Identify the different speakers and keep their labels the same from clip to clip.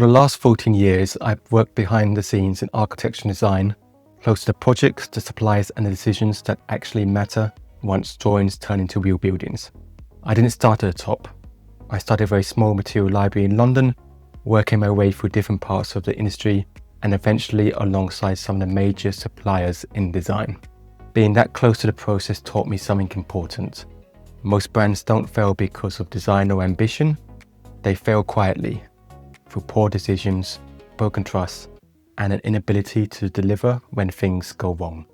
Speaker 1: For the last 14 years, I've worked behind the scenes in architecture and design, close to the projects, the suppliers and the decisions that actually matter once drawings turn into real buildings. I didn't start at the top. I started a very small material library in London, working my way through different parts of the industry and eventually alongside some of the major suppliers in design. Being that close to the process taught me something important. Most brands don't fail because of design or ambition. They fail quietly, through poor decisions, broken trust, and an inability to deliver when things go wrong.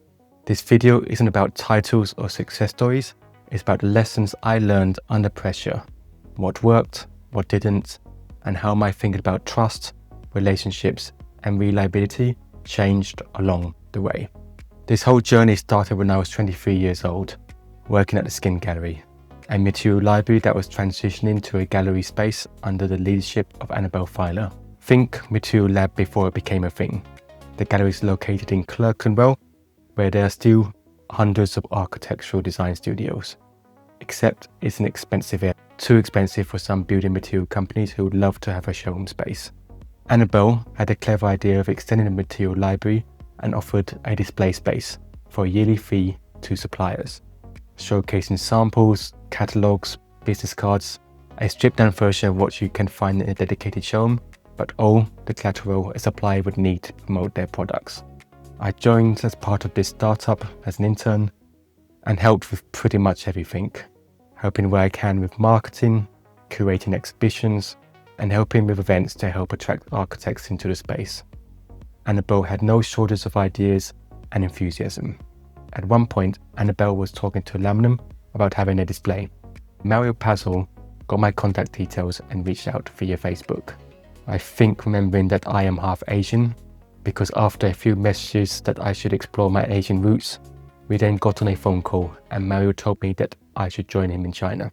Speaker 1: This video isn't about titles or success stories, it's about lessons I learned under pressure, what worked, what didn't, and how my thinking about trust, relationships, and reliability changed along the way. This whole journey started when I was 23 years old, working at the SCIN Gallery, a material library that was transitioning to a gallery space under the leadership of Annabelle Filer. Think material lab before it became a thing. The gallery is located in Clerkenwell, where there are still hundreds of architectural design studios. Except it's an expensive area, too expensive for some building material companies who would love to have a showroom space. Annabelle had a clever idea of extending the material library and offered a display space for a yearly fee to suppliers, showcasing samples, catalogues, business cards, a stripped down version of what you can find in a dedicated showroom, but all the collateral a supplier would need to promote their products. I joined as part of this startup as an intern and helped with pretty much everything, helping where I can with marketing, curating exhibitions, and helping with events to help attract architects into the space. Annabelle had no shortage of ideas and enthusiasm. At one point, Annabelle was talking to Laminam about having a display. Mario Opazo got my contact details and reached out via Facebook. I think remembering that I am half Asian, because after a few messages that I should explore my Asian roots, we then got on a phone call and Mario told me that I should join him in China.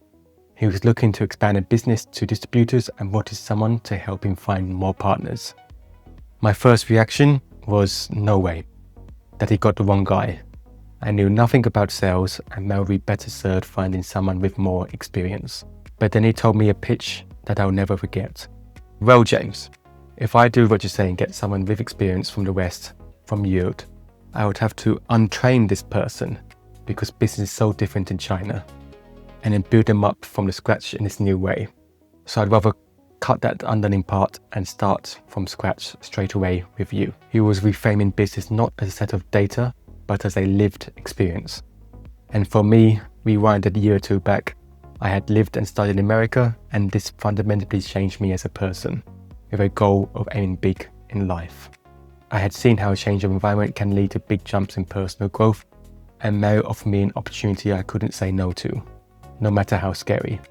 Speaker 1: He was looking to expand a business to distributors and wanted someone to help him find more partners. My first reaction was no way, that he got the wrong guy. I knew nothing about sales and Mel would be better served finding someone with more experience. But then he told me a pitch that I'll never forget. Well, James, if I do what you say and get someone with experience from the West, from Europe, I would have to untrain this person because business is so different in China and then build them up from the scratch in this new way. So I'd rather cut that underlying part and start from scratch straight away with you. He was reframing business not as a set of data, but as a lived experience. And for me, rewind a year or two back, I had lived and studied in America, and this fundamentally changed me as a person, with a goal of aiming big in life. I had seen how a change of environment can lead to big jumps in personal growth, and Mario offered me an opportunity I couldn't say no to, no matter how scary.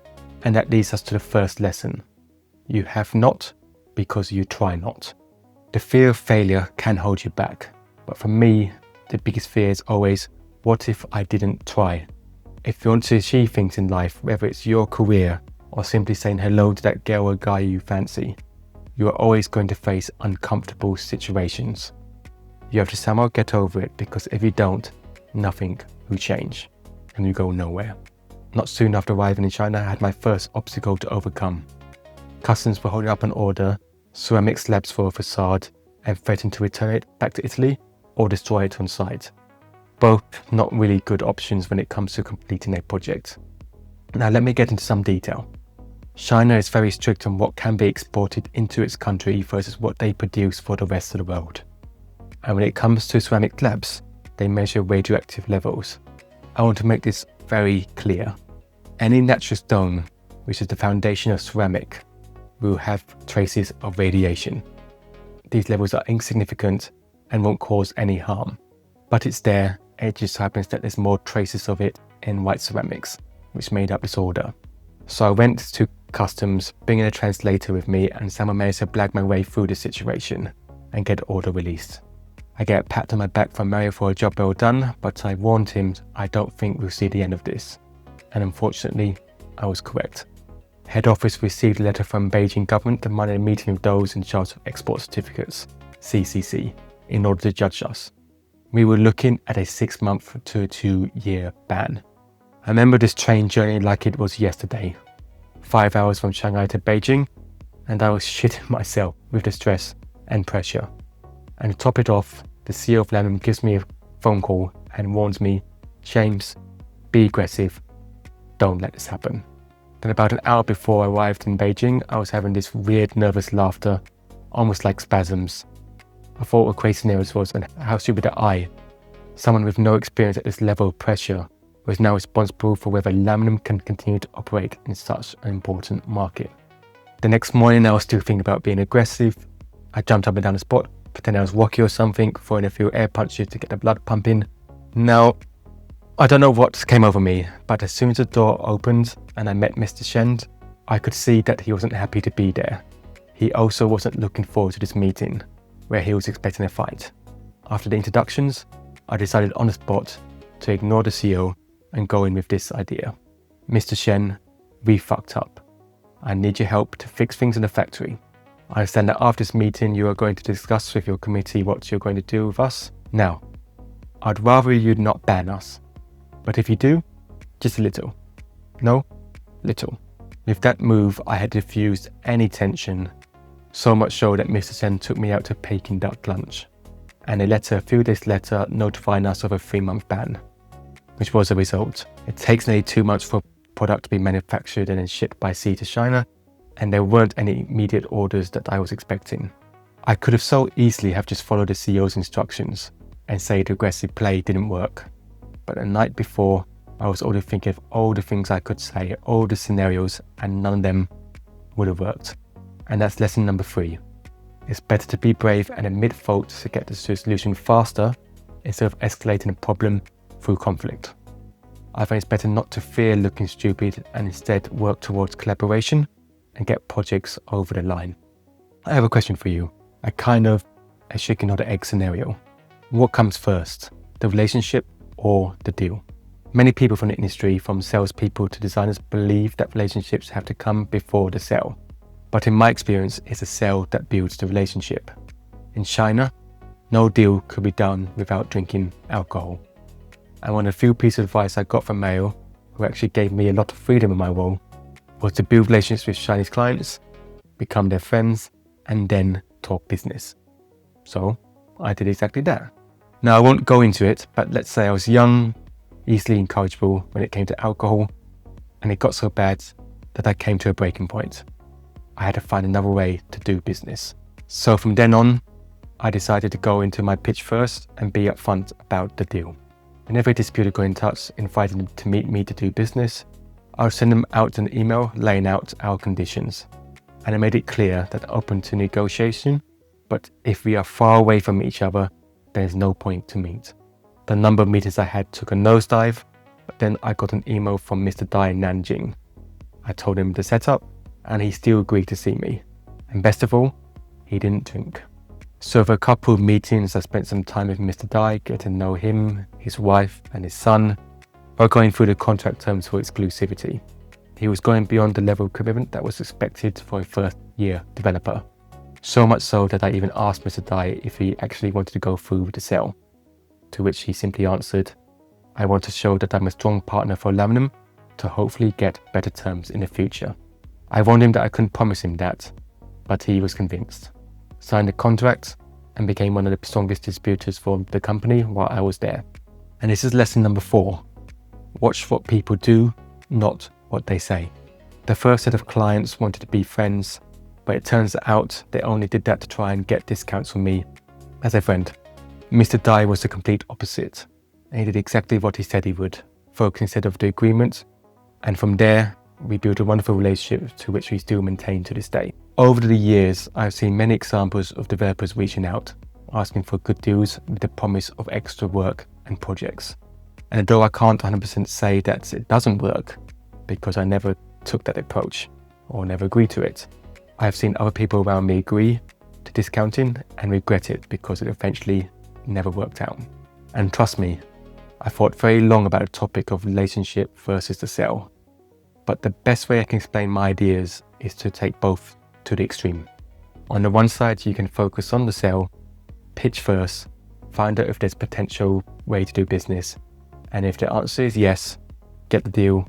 Speaker 1: And that leads us to the first lesson. You have not because you try not. The fear of failure can hold you back, but for me, the biggest fear is always, what if I didn't try? If you want to achieve things in life, whether it's your career or simply saying hello to that girl or guy you fancy, you are always going to face uncomfortable situations. You have to somehow get over it, because if you don't, nothing will change and you go nowhere. Not soon after arriving in China, I had my first obstacle to overcome. Customs were holding up an order, ceramic slabs for a facade, and threatened to return it back to Italy or destroy it on site. Both not really good options when it comes to completing a project. Now let me get into some detail. China is very strict on what can be exported into its country versus what they produce for the rest of the world. And when it comes to ceramic slabs, they measure radioactive levels. I want to make this very clear. Any natural stone, which is the foundation of ceramic, will have traces of radiation. These levels are insignificant and won't cause any harm, but it's there, and it just happens that there's more traces of it in white ceramics, which made up this order. So I went to customs, bringing a translator with me, and someone managed to blag my way through the situation and get the order released. I get a pat on my back from Mario for a job well done, but I warned him I don't think we'll see the end of this. And unfortunately, I was correct. Head office received a letter from Beijing government demanding a meeting with those in charge of export certificates, CCC, in order to judge us. We were looking at a 6-month to a 2-year ban. I remember this train journey like it was yesterday. 5 hours from Shanghai to Beijing, and I was shitting myself with the stress and pressure. And to top it off, the CEO of Laminam gives me a phone call and warns me, James, be aggressive, don't let this happen. Then about an hour before I arrived in Beijing, I was having this weird nervous laughter, almost like spasms. I thought what crazy scenarios was, and how stupid that I, someone with no experience at this level of pressure, was now responsible for whether Laminam can continue to operate in such an important market. The next morning I was still thinking about being aggressive. I jumped up and down the spot, pretending I was Rocky or something, throwing a few air punches to get the blood pumping. Now, I don't know what came over me, but as soon as the door opened and I met Mr. Shen, I could see that he wasn't happy to be there. He also wasn't looking forward to this meeting, where he was expecting a fight. After the introductions, I decided on the spot to ignore the CEO and go in with this idea. Mr. Shen, we fucked up. I need your help to fix things in the factory. I understand that after this meeting you are going to discuss with your committee what you're going to do with us. Now, I'd rather you not ban us. But if you do, just a little. No, little. With that move, I had diffused any tension, so much so that Mr. Sen took me out to Peking duck lunch, and a few days later notifying us of a 3-month ban, which was the result. It takes nearly 2 months for a product to be manufactured and then shipped by sea to China, and there weren't any immediate orders that I was expecting. I could have so easily have just followed the CEO's instructions and say the aggressive play didn't work. But the night before, I was already thinking of all the things I could say, all the scenarios, and none of them would have worked. And that's lesson number 3. It's better to be brave and admit fault to get the solution faster instead of escalating a problem through conflict. I think it's better not to fear looking stupid and instead work towards collaboration and get projects over the line. I have a question for you, a kind of a chicken or the egg scenario. What comes first, the relationship or the deal? Many people from the industry, from salespeople to designers, believe that relationships have to come before the sale. But in my experience, it's a sale that builds the relationship. In China, no deal could be done without drinking alcohol. And one of the few pieces of advice I got from Mario, who actually gave me a lot of freedom in my role, was to build relationships with Chinese clients, become their friends, and then talk business. So I did exactly that. Now I won't go into it, but let's say I was young, easily incorrigible when it came to alcohol, and it got so bad that I came to a breaking point. I had to find another way to do business. So from then on, I decided to go into my pitch first and be upfront about the deal. Whenever a distributor got in touch, inviting them to meet me to do business, I would send them out an email laying out our conditions. And I made it clear that I'm open to negotiation, but if we are far away from each other, there's no point to meet. The number of meetings I had took a nosedive, but then I got an email from Mr. Dai in Nanjing. I told him the setup, and he still agreed to see me. And best of all, he didn't drink. So for a couple of meetings, I spent some time with Mr. Dai, getting to know him, his wife, and his son, while going through the contract terms for exclusivity. He was going beyond the level of commitment that was expected for a first-year developer. So much so that I even asked Mr. Dai if he actually wanted to go through with the sale, to which he simply answered, I want to show that I'm a strong partner for Laminam to hopefully get better terms in the future. I warned him that I couldn't promise him that, but he was convinced. Signed the contract and became one of the strongest distributors for the company while I was there. And this is lesson number 4. Watch what people do, not what they say. The first set of clients wanted to be friends, but it turns out they only did that to try and get discounts from me as a friend. Mr. Dai was the complete opposite, and he did exactly what he said he would, focus instead of the agreement, and from there, we built a wonderful relationship to which we still maintain to this day. Over the years, I've seen many examples of developers reaching out, asking for good deals with the promise of extra work and projects. And although I can't 100% say that it doesn't work, because I never took that approach or never agreed to it, I have seen other people around me agree to discounting and regret it because it eventually never worked out. And trust me, I thought very long about the topic of relationship versus the sale. But the best way I can explain my ideas is to take both to the extreme. On the one side, you can focus on the sale, pitch first, find out if there's potential way to do business, and if the answer is yes, get the deal,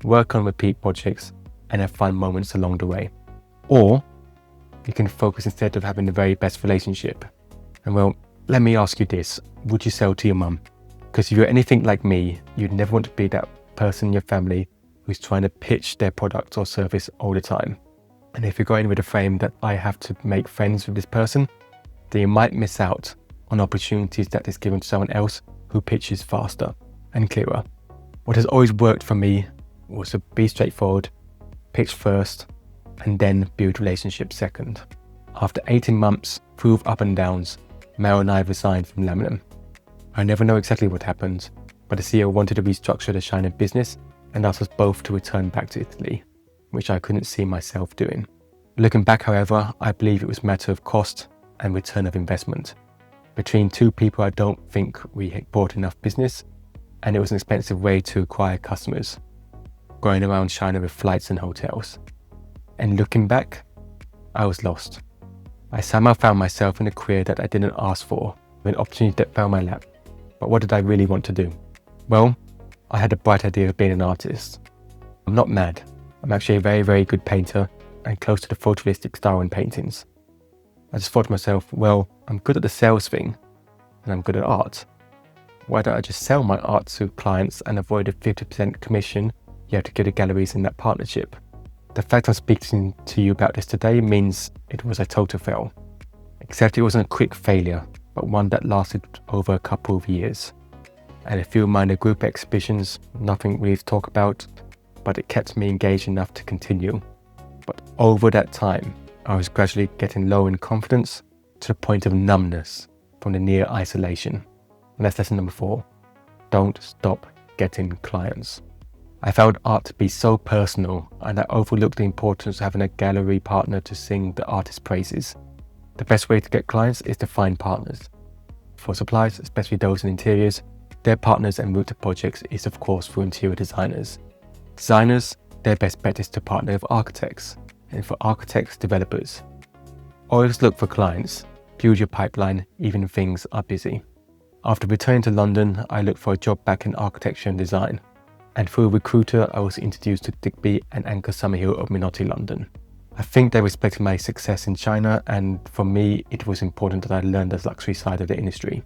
Speaker 1: work on repeat projects, and have fun moments along the way. Or you can focus instead of having the very best relationship. And well, let me ask you this, would you sell to your mum? Because if you're anything like me, you'd never want to be that person in your family who's trying to pitch their product or service all the time. And if you're going with a frame that I have to make friends with this person, then you might miss out on opportunities that is given to someone else who pitches faster and clearer. What has always worked for me was to be straightforward, pitch first, and then build relationships second. After 18 months, full of up and downs, Mario and I resigned from Laminam. I never know exactly what happened, but the CEO wanted to restructure the China business and asked us both to return back to Italy, which I couldn't see myself doing. Looking back, however, I believe it was a matter of cost and return of investment. Between two people, I don't think we had bought enough business, and it was an expensive way to acquire customers, going around China with flights and hotels. And looking back, I was lost. I somehow found myself in a career that I didn't ask for, with an opportunity that fell in my lap. But what did I really want to do? Well, I had a bright idea of being an artist. I'm not mad. I'm actually a very, very good painter and close to the photorealistic style in paintings. I just thought to myself, well, I'm good at the sales thing and I'm good at art. Why don't I just sell my art to clients and avoid a 50% commission you have to give the galleries in that partnership? The fact I'm speaking to you about this today means it was a total fail. Except it wasn't a quick failure, but one that lasted over a couple of years. And a few minor group exhibitions, nothing really to talk about, but it kept me engaged enough to continue. But over that time, I was gradually getting low in confidence to the point of numbness from the near isolation. And that's lesson number 4. Don't stop getting clients. I found art to be so personal, and I overlooked the importance of having a gallery partner to sing the artist's praises. The best way to get clients is to find partners. For suppliers, especially those in interiors, their partners and route to projects is of course through interior designers. Designers, their best bet is to partner with architects, and for architects, developers. Always look for clients, build your pipeline even if things are busy. After returning to London, I looked for a job back in architecture and design, and through a recruiter I was introduced to Digby and Anchor Summerhill of Minotti London. I think they respected my success in China, and for me it was important that I learned the luxury side of the industry.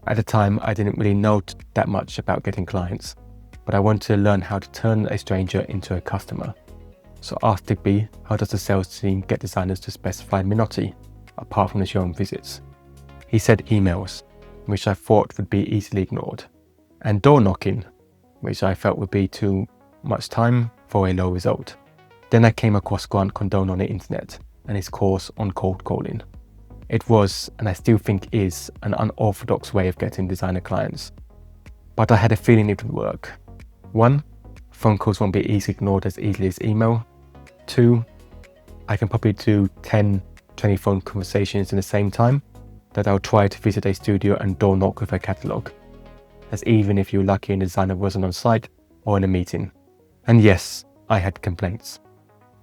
Speaker 1: At the time I didn't really know that much about getting clients, but I wanted to learn how to turn a stranger into a customer. So I asked Digby, how does the sales team get designers to specify Minotti, apart from the showroom visits? He said emails, which I thought would be easily ignored, and door knocking, which I felt would be too much time for a low result. Then I came across Grant Cardone on the internet and his course on cold calling. It was, and I still think is, an unorthodox way of getting designer clients. But I had a feeling it would work. 1, phone calls won't be easily ignored as easily as email. 2, I can probably do 10, 20 phone conversations in the same time that I'll try to visit a studio and door knock with a catalogue. That's even if you're lucky and the designer wasn't on site or in a meeting. And yes, I had complaints.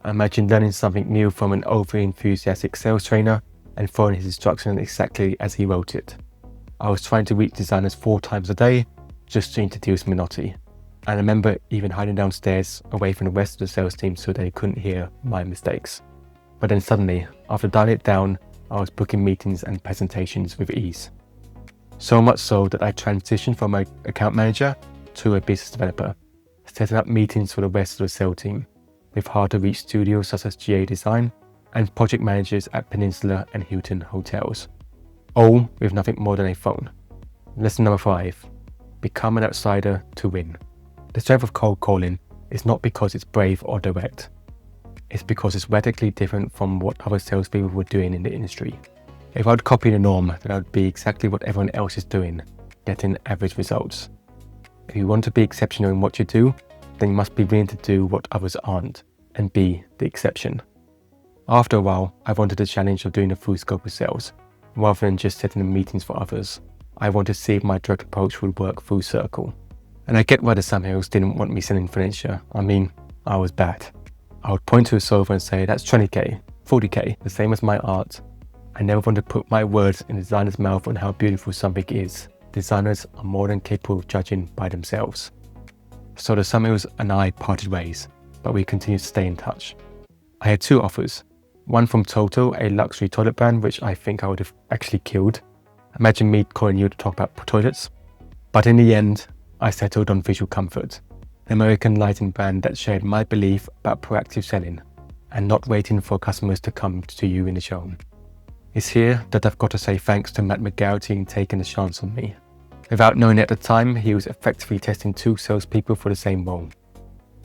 Speaker 1: Imagine learning something new from an overly enthusiastic sales trainer and following his instructions exactly as he wrote it. I was trying to reach designers 4 times a day just to introduce Minotti. And I remember even hiding downstairs away from the rest of the sales team so they couldn't hear my mistakes. But then suddenly, after dialing it down, I was booking meetings and presentations with ease. So much so that I transitioned from an account manager to a business developer, setting up meetings for the rest of the sales team, with hard-to-reach studios such as GA Design and project managers at Peninsula and Hilton hotels, all with nothing more than a phone. Lesson number 5, become an outsider to win. The strength of cold calling is not because it's brave or direct. It's because it's radically different from what other salespeople were doing in the industry. If I'd copy the norm, then I'd be exactly what everyone else is doing, getting average results. If you want to be exceptional in what you do, then you must be willing to do what others aren't, and be the exception. After a while, I wanted the challenge of doing a full scope of sales, rather than just setting the meetings for others. I wanted to see if my direct approach would work full circle. And I get why the Summerhills didn't want me selling furniture. I mean, I was bad. I would point to a sofa and say, that's 20k, 40k, the same as my art. I never want to put my words in the designer's mouth on how beautiful something is. Designers are more than capable of judging by themselves. So the Summerhills and I parted ways, but we continued to stay in touch. I had 2 offers, One from Total, a luxury toilet brand, which I think I would have actually killed. Imagine me calling you to talk about toilets. But in the end, I settled on Visual Comfort, an American lighting brand that shared my belief about proactive selling and not waiting for customers to come to you in the showroom. It's here that I've got to say thanks to Matt McGarity in taking a chance on me. Without knowing at the time, he was effectively testing 2 salespeople for the same role.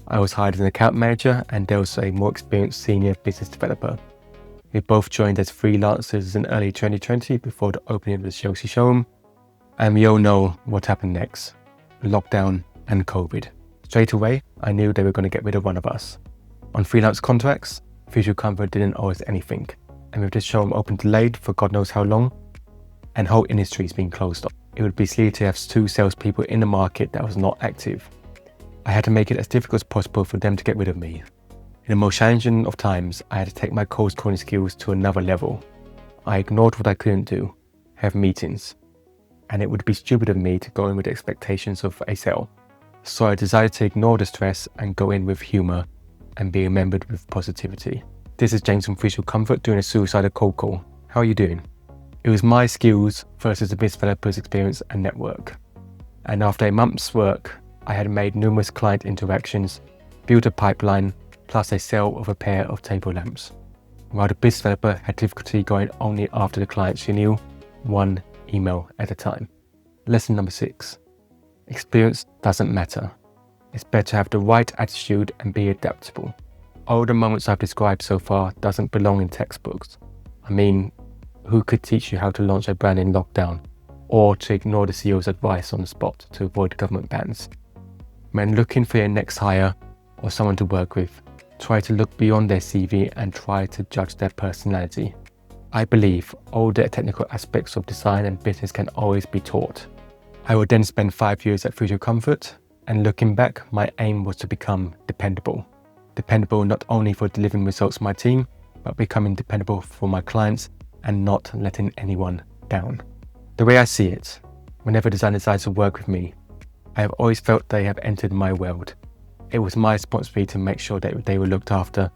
Speaker 1: I was hired as an account manager and there was a more experienced senior business developer. We both joined as freelancers in early 2020 before the opening of the Chelsea showroom, and we all know what happened next: lockdown and COVID. Straight away, I knew they were going to get rid of one of us. On freelance contracts, Visual Comfort didn't owe us anything, and with this showroom open delayed for God knows how long, and whole industries being closed off, it would be silly to have 2 salespeople in the market that was not active. I had to make it as difficult as possible for them to get rid of me. In the most challenging of times, I had to take my cold calling skills to another level. I ignored what I couldn't do, have meetings, and it would be stupid of me to go in with expectations of a sale. So I decided to ignore the stress and go in with humour and be remembered with positivity. This is James from Visual Comfort doing a suicidal cold call. How are you doing? It was my skills versus the business developer's experience and network. And after a month's work, I had made numerous client interactions, built a pipeline, plus a sale of a pair of table lamps. While the business developer had difficulty going only after the client she knew, one email at a time. Lesson number 6. Experience doesn't matter. It's better to have the right attitude and be adaptable. All the moments I've described so far doesn't belong in textbooks. I mean, who could teach you how to launch a brand in lockdown, or to ignore the CEO's advice on the spot to avoid government bans? When looking for your next hire or someone to work with, try to look beyond their CV and try to judge their personality. I believe all the technical aspects of design and business can always be taught. I would then spend 5 years at Visual Comfort, and looking back, my aim was to become dependable. Dependable not only for delivering results for my team, but becoming dependable for my clients and not letting anyone down. The way I see it, whenever a designer decides to work with me, I have always felt they have entered my world. It was my responsibility to make sure that they were looked after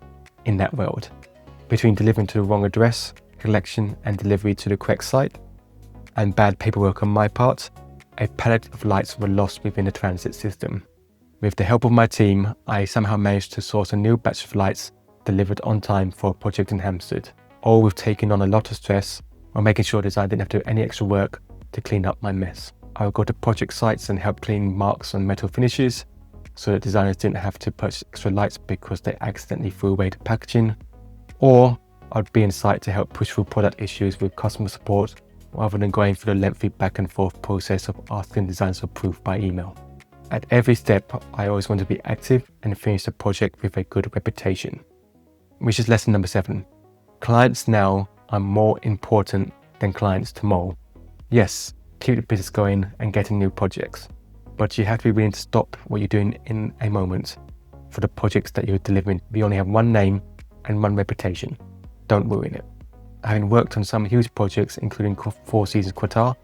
Speaker 1: in that world. Between delivering to the wrong address, collection and delivery to the correct site, and bad paperwork on my part, a pallet of lights were lost within the transit system. With the help of my team, I somehow managed to source a new batch of lights delivered on time for a project in Hampstead, all with taking on a lot of stress while making sure the designer didn't have to do any extra work to clean up my mess. I would go to project sites and help clean marks on metal finishes so that designers didn't have to purchase extra lights because they accidentally threw away the packaging, or I'd be in site to help push through product issues with customer support rather than going through the lengthy back and forth process of asking designers for proof by email. At every step, I always want to be active and finish the project with a good reputation. Which is lesson number 7. Clients now are more important than clients tomorrow. Yes, keep the business going and getting new projects, but you have to be willing to stop what you're doing in a moment for the projects that you're delivering. We only have one name and one reputation. Don't ruin it. Having worked on some huge projects, including Four Seasons Qatar,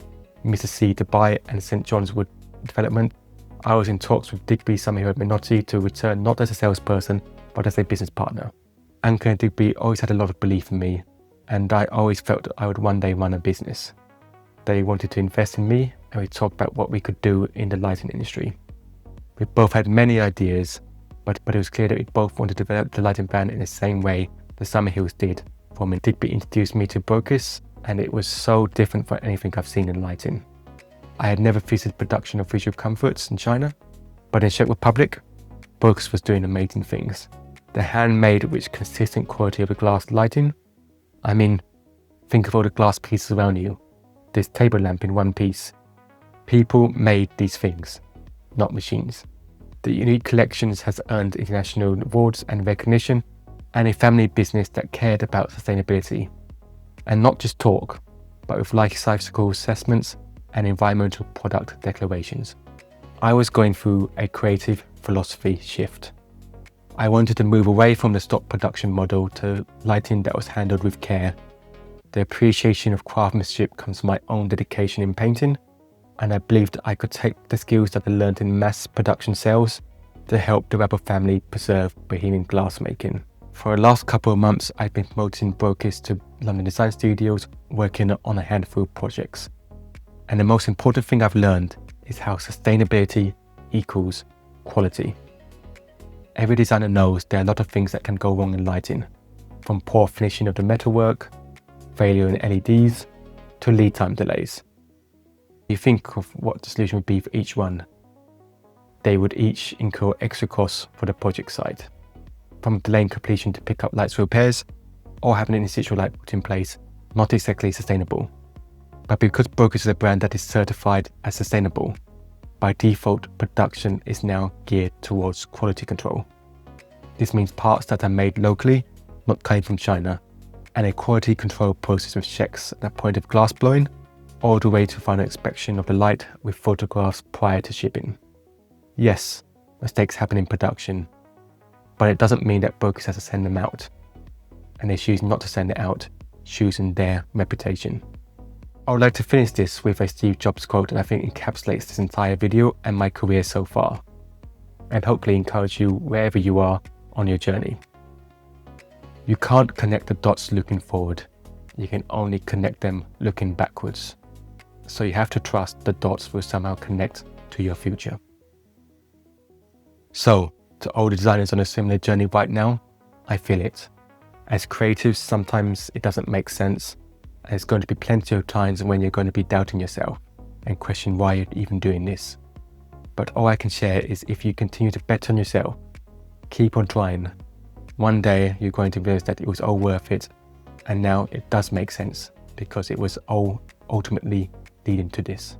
Speaker 1: Mr. C Dubai and St John's Wood development, I was in talks with Digby Summerhill Minotti to return not as a salesperson, but as a business partner. Anker and Digby always had a lot of belief in me, and I always felt that I would one day run a business. They wanted to invest in me, and we talked about what we could do in the lighting industry. We both had many ideas, but it was clear that we both wanted to develop the lighting brand in the same way the Summerhills did. For me, Digby introduced me to Brocus, and it was so different from anything I've seen in lighting. I had never visited production of Visual Comforts in China, but in Czech Republic, Brocus was doing amazing things. The handmade, rich, consistent quality of the glass lighting. I mean, think of all the glass pieces around you. This table lamp in one piece. People made these things, not machines. The unique collections has earned international awards and recognition, and a family business that cared about sustainability. And not just talk, but with life cycle assessments and environmental product declarations. I was going through a creative philosophy shift. I wanted to move away from the stock production model to lighting that was handled with care. The appreciation of craftsmanship comes from my own dedication in painting, and I believed I could take the skills that I learned in mass production sales to help the Rebel family preserve Bohemian glassmaking. For the last couple of months, I've been promoting brokers to London design studios, working on a handful of projects. And the most important thing I've learned is how sustainability equals quality. Every designer knows there are a lot of things that can go wrong in lighting, from poor finishing of the metalwork, failure in LEDs, to lead time delays. You think of what the solution would be for each one. They would each incur extra costs for the project site, from delaying completion to pick up lights for repairs, or having an in-situ light put in place, not exactly sustainable. But because Brokers is a brand that is certified as sustainable, by default, production is now geared towards quality control. This means parts that are made locally, not coming from China, and a quality control process with checks at the point of glass blowing, all the way to final inspection of the light with photographs prior to shipping. Yes, mistakes happen in production, but it doesn't mean that Brokers has to send them out, and they choose not to send it out, choosing their reputation. I would like to finish this with a Steve Jobs quote that I think encapsulates this entire video and my career so far, and hopefully encourage you wherever you are on your journey. You can't connect the dots looking forward, you can only connect them looking backwards. So you have to trust the dots will somehow connect to your future. So, to all the designers on a similar journey right now, I feel it. As creatives, sometimes it doesn't make sense. There's going to be plenty of times when you're going to be doubting yourself and question why you're even doing this. But all I can share is if you continue to bet on yourself, keep on trying. One day you're going to realize that it was all worth it, and now it does make sense because it was all ultimately leading to this.